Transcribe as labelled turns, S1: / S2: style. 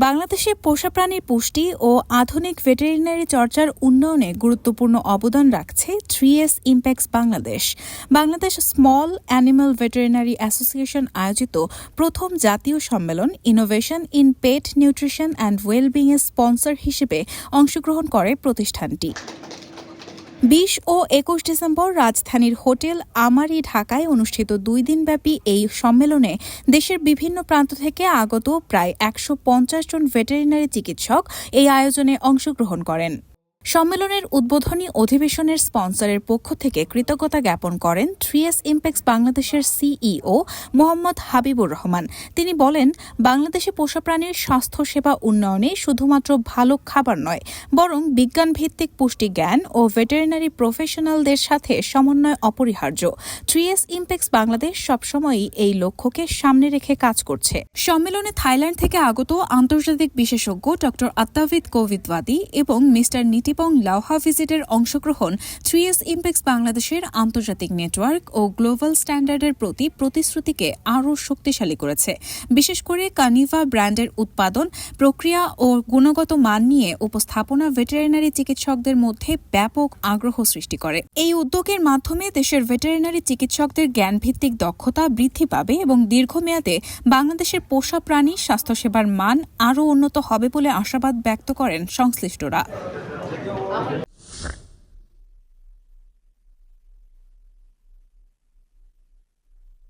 S1: বাংলাদেশে পোষা প্রাণীর পুষ্টি ও আধুনিক ভেটেরিনারি চর্চার উন্নয়নে গুরুত্বপূর্ণ অবদান রাখছে 3S impacts Bangladesh. Bangladesh small animal veterinary association আয়োজিত প্রথম জাতীয় সম্মেলন innovation in pet nutrition and ওয়েলবিংয়ের স্পন্সর হিসেবে অংশগ্রহণ করে প্রতিষ্ঠানটি। 20 ও 21 ডিসেম্বর রাজধানীর হোটেল আমারি ঢাকায় অনুষ্ঠিত 2 দিনব্যাপী এই সম্মেলনে দেশের বিভিন্ন প্রান্ত থেকে আগত প্রায় 150 জন ভেটেরিনারি চিকিৎসক এই আয়োজনে অংশগ্রহণ করেন। সম্মেলনের উদ্বোধনী অধিবেশনের স্পন্সরের পক্ষ থেকে কৃতজ্ঞতা জ্ঞাপন করেন 3S ইমপ্যাক্টস বাংলাদেশের সিইও মোহাম্মদ হাবিবুর রহমান। তিনি বলেন, বাংলাদেশে পোষা প্রাণীর স্বাস্থ্যসেবা উন্নয়নে শুধুমাত্র ভালো খাবার নয়, বরং বিজ্ঞানভিত্তিক পুষ্টি জ্ঞান ও ভেটেরিনারি প্রফেশনালদের সাথে সমন্বয় অপরিহার্য। 3S ইমপ্যাক্টস বাংলাদেশ সবসময়ই এই লক্ষ্যকে সামনে রেখে কাজ করছে। সম্মেলনে থাইল্যান্ড থেকে আগত আন্তর্জাতিক বিশেষজ্ঞ ড আত্তাভিদ কোভিদওয়াদি এবং মিস্টার নিতিপং লাওহা ভিজিটের অংশগ্রহণ 3S ইমপ্যাক্টস বাংলাদেশের আন্তর্জাতিক নেটওয়ার্ক ও গ্লোবাল স্ট্যান্ডার্ডের প্রতি প্রতিশ্রুতিকে আরও শক্তিশালী করেছে। বিশেষ করে কানিভা ব্র্যান্ডের উৎপাদন, প্রক্রিয়া ও গুণগত মান নিয়ে উপস্থাপনা ভেটেরিনারি চিকিৎসকদের মধ্যে ব্যাপক আগ্রহ সৃষ্টি করে। এই উদ্যোগের মাধ্যমে দেশের ভেটেরিনারি চিকিৎসকদের জ্ঞানভিত্তিক দক্ষতা বৃদ্ধি পাবে এবং দীর্ঘমেয়াদে বাংলাদেশের পোষা প্রাণী স্বাস্থ্যসেবার মান আরও উন্নত হবে বলে আশাবাদ ব্যক্ত করেন সংশ্লিষ্টরা।